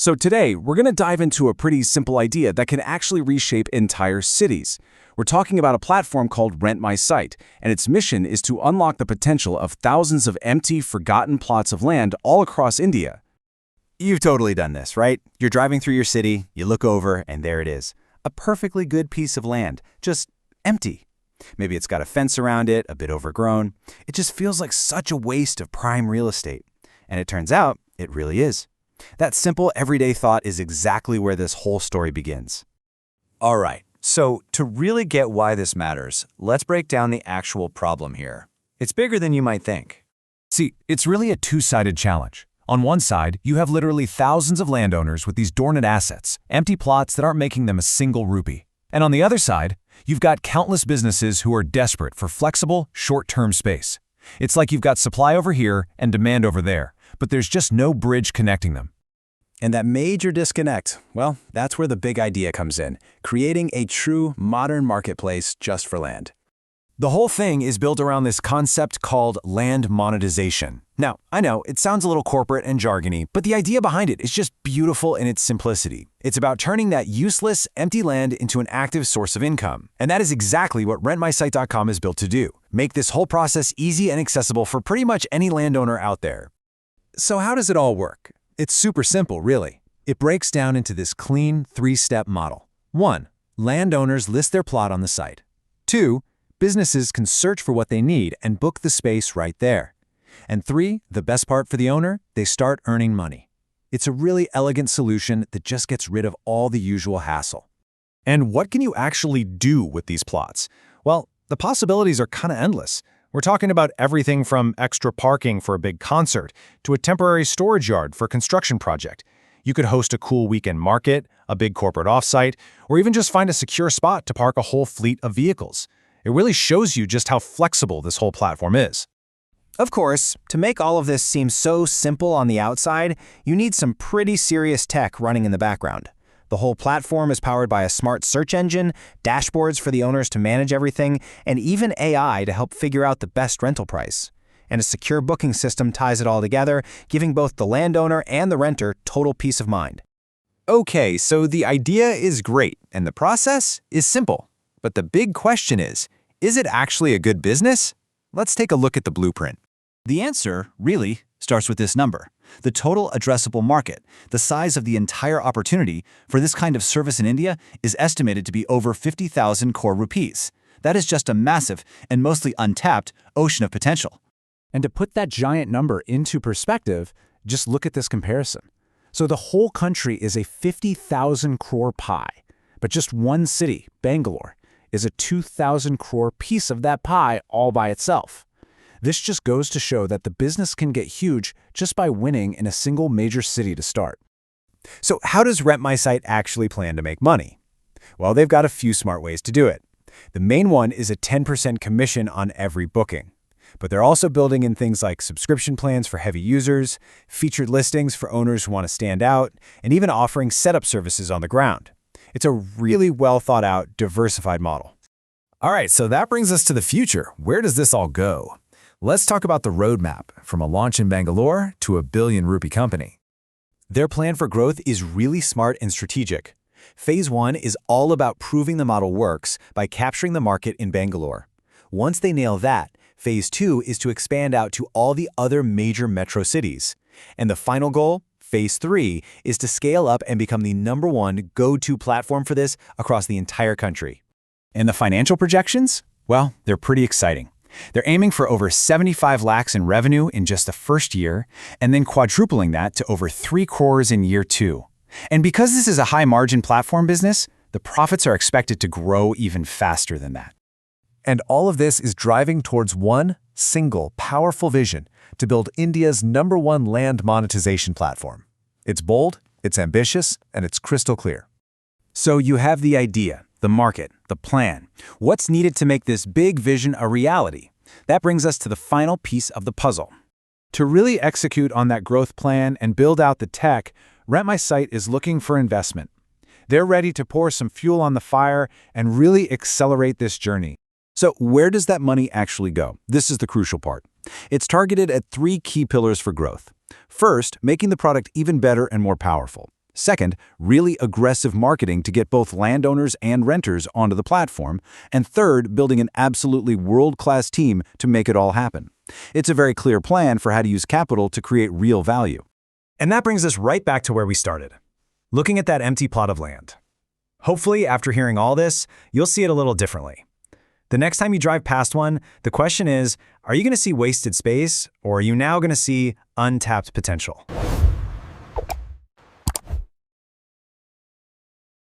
So today, we're going to dive into a pretty simple idea that can actually reshape entire cities. We're talking about a platform called RentMySite, and its mission is to unlock the potential of thousands of empty, forgotten plots of land all across India. You've totally done this, right? You're driving through your city, you look over, and there it is. A perfectly good piece of land, just empty. Maybe it's got a fence around it, a bit overgrown. It just feels like such a waste of prime real estate. And it turns out, it really is. That simple, everyday thought is exactly where this whole story begins. All right, so to really get why this matters, let's break down the actual problem here. It's bigger than you might think. See, it's really a two-sided challenge. On one side, you have literally thousands of landowners with these dormant assets, empty plots that aren't making them a single rupee. And on the other side, you've got countless businesses who are desperate for flexible, short-term space. It's like you've got supply over here and demand over there, but there's just no bridge connecting them. And that major disconnect, well, that's where the big idea comes in, creating a true modern marketplace just for land. The whole thing is built around this concept called land monetization. Now, I know it sounds a little corporate and jargony, but the idea behind it is just beautiful in its simplicity. It's about turning that useless, empty land into an active source of income. And that is exactly what RentMySite.com is built to do. Make this whole process easy and accessible for pretty much any landowner out there. So how does it all work? It's super simple, really. It breaks down into this clean, three-step model. 1. Landowners list their plot on the site. 2. Businesses can search for what they need and book the space right there. And 3, the best part for the owner, they start earning money. It's a really elegant solution that just gets rid of all the usual hassle. And what can you actually do with these plots? Well, the possibilities are kind of endless. We're talking about everything from extra parking for a big concert to a temporary storage yard for a construction project. You could host a cool weekend market, a big corporate offsite, or even just find a secure spot to park a whole fleet of vehicles. It really shows you just how flexible this whole platform is. Of course, to make all of this seem so simple on the outside, you need some pretty serious tech running in the background. The whole platform is powered by a smart search engine, dashboards for the owners to manage everything, and even AI to help figure out the best rental price. And a secure booking system ties it all together, giving both the landowner and the renter total peace of mind. Okay, so the idea is great, and the process is simple. But the big question is it actually a good business? Let's take a look at the blueprint. The answer, really, starts with this number. The total addressable market, the size of the entire opportunity for this kind of service in India, is estimated to be over 50,000 crore rupees. That is just a massive and mostly untapped ocean of potential. And to put that giant number into perspective, just look at this comparison. So the whole country is a 50,000 crore pie, but just one city, Bangalore, is a 2,000 crore piece of that pie all by itself. This just goes to show that the business can get huge just by winning in a single major city to start. So how does RentMySite actually plan to make money? Well, they've got a few smart ways to do it. The main one is a 10% commission on every booking. But they're also building in things like subscription plans for heavy users, featured listings for owners who want to stand out, and even offering setup services on the ground. It's a really well-thought-out, diversified model. All right, so that brings us to the future. Where does this all go? Let's talk about the roadmap, from a launch in Bangalore to a billion-rupee company. Their plan for growth is really smart and strategic. Phase 1 is all about proving the model works by capturing the market in Bangalore. Once they nail that, Phase 2 is to expand out to all the other major metro cities. And the final goal, Phase 3, is to scale up and become the #1 go-to platform for this across the entire country. And the financial projections? Well, they're pretty exciting. They're aiming for over 75 lakhs in revenue in just the first year, and then quadrupling that to over 3 crores in year 2. And because this is a high-margin platform business, the profits are expected to grow even faster than that. And all of this is driving towards one single, powerful vision to build India's #1 land monetization platform. It's bold, it's ambitious, and it's crystal clear. So you have the idea, the market, the plan. What's needed to make this big vision a reality? That brings us to the final piece of the puzzle. To really execute on that growth plan and build out the tech, RentMySite is looking for investment. They're ready to pour some fuel on the fire and really accelerate this journey. So where does that money actually go? This is the crucial part. It's targeted at 3 key pillars for growth. First, making the product even better and more powerful. Second, really aggressive marketing to get both landowners and renters onto the platform. And third, building an absolutely world-class team to make it all happen. It's a very clear plan for how to use capital to create real value. And that brings us right back to where we started, looking at that empty plot of land. Hopefully, after hearing all this, you'll see it a little differently. The next time you drive past one, the question is, are you going to see wasted space, or are you now going to see untapped potential?